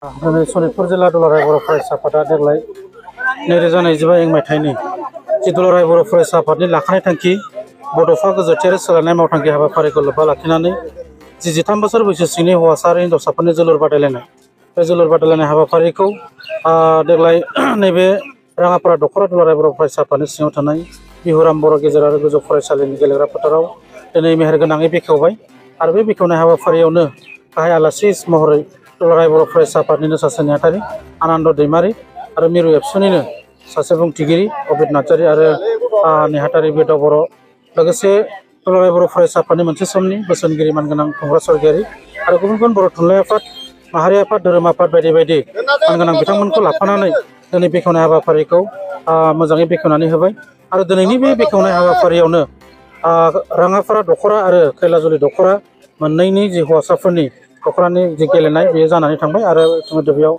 सनितपुर जिल्ला दुलाराय बर' फरायसा आफादा देग्लाय 2025 मायथाइनि जि दुलाराय बर' फरायसा आफादनि लाखानाय थांखि बड'फा गोजोनथियारि सोलायनाय मावथांखि हाबाफारिखौ लोब्बा लाखिनानै जि 13 बोसोर बैसो सिंनि हौवासा आरो हिन्जावसाफोरनि जोलुर बादायलायनाय बे जोलुर बादायलायनाय हाबाफारिखौ देग्लाय नैबे राङापारा दख'रा दुलाराय बर' फरायसा आफादनि सिङाव थानाय बिहुराम बर' गेजेर आरो गोजौ फरायसालिनि गेलेग्रा फोथाराव दिनै मेहेरगोनाङै बेखेवबाय आरो बे बेखेवनाय हाबाफारियावनो गाहाय आलासि महरै दुलाराय बर' फरायसा आफादनिनो सासे नेहाथारि आनन्द दैमारि आरो मिरु एबसुनिनो सासे बुंथिगिरि अबिद नार्जारि आरो नेहाथारि बेदाव बर' लोगोसे दुलाराय बर' फरायसा आफादनि मोनसे समनि बोसोनगिरि मानगोनां खुंग्रा सरगियारि आरो गुबुन गुबुन बर' थुनलाइ आफाद माहारि आफाद धोरोम आफाद बायदि बायदि मानगोनां बिथांमोनखौ लाफानानै दिनै बेखेवनाय हाबाफारिखौ मोजाङै बेखेवनानै होबाय आरो दिनैनि बे बेखेवनाय हाबाफारियावनो राङापारा दख'रा आरो खैलाजुलि दख'रा मोननैनि जि हौवासाफोरनि दख'रानि जि गेलेनाय बेयो जानानै थांबाय आरो जोङो बेयाव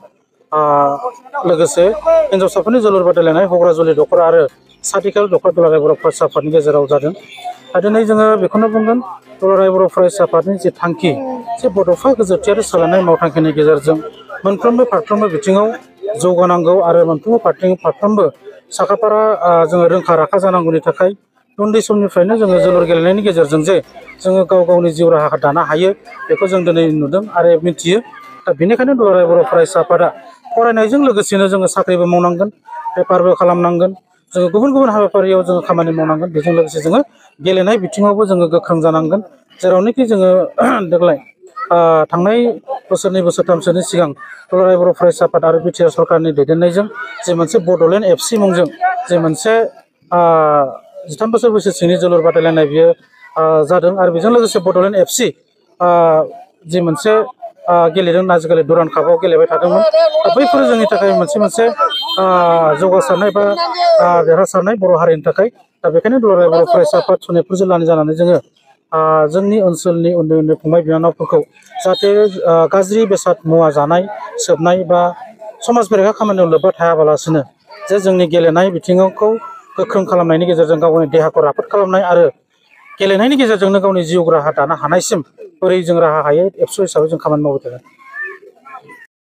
लोगोसे हिन्जावसाफोरनि जोलुर बादायलायनाय हग्राजुलि दख'रा आरो साथिखाल दख'रा दुलाराय बर' फरायसा आफादनि गेजेराव जादों। दिनै जोङो बेखौनो बुंगोन दुलाराय बर' फरायसा आफादनि जि थांखि जे बड'फा गोजोनथियारि सोलायनाय मावथांखिनि गेजेरजों मोनफ्रोमबो फारफ्रोमबो बिथिङाव जौगानांगौ आरो मोनफ्रोमबो फारफ्रोमबो साखाफारा जोङो रोंखा राखा जानांगौनि थाखाय उन्दै समनिफ्रायनो जोङो जोलुर गेलेनायनि गेजेरजों जे जोङो गाव गावनि जिउ राहा दानो हायो बेखौ जों दिनै नुदों आरो मिथियो। दा बेनिखायनो दुलाराय बर' फरायसा आफादा फरायनायजों लोगोसेनो जोङो साख्रिबो मावनांगोन बेफारबो खालामनांगोन जोङो गुबुन गुबुन हाबाफारियाव जोङो खामानि मावनांगोन बेजों लोगोसे जोङो गेलेनाय बिथिङावबो जोङो गोख्रों जानांगोन जेरावनोखि जोङो देग्लाय थांनाय बोसोरनै बोसोरथामसोनि सिगां दुलाराय बर' फरायसा आफाद आरो बिटिआर सरकारनि दैदेननायजों जे मोनसे बड'लेण्ड एफसि मुंजों जे मोनसे 13 बोसोर बैसो सिंनि जोलुर बादायलायनाय बियो जादों आरो बेजों लोगोसे बड'लेण्ड एफसि जि मोनसे गेलेदों आजिखालि दुरान्ड कापआव गेलेबाय थादोंमोन बैफोरो जोंनि थाखाय मोनसे जौगासारनाय बा देरहासारनाय बर' हारिनि थाखाय दा बेखायनो दुलाराय बर' फरायसा आफाद सनितपुर जिल्लानि जानानै जोङो जोंनि ओनसोलनि उन्दै उन्दै फंबाय बिनानावफोरखौ जाहाथे गाज्रि बेसाद मुवा जानाय सोबनाय बा समाज बेरेखा खामानियाव लोब्बा थायाबालासिनो जे जोंनि गेलेनाय बिथिंखौ गोख्रों खालामनायनि गेजेरजों गावनि देहाखौ राफोद खालामनाय आरो गेलेनायनि गेजेरजोंनो गावनि जिउ राहा दानो हानायसिम बोरै जों राहा हायो एबसु हिसाबै जों खामानि मावबाय थागोन।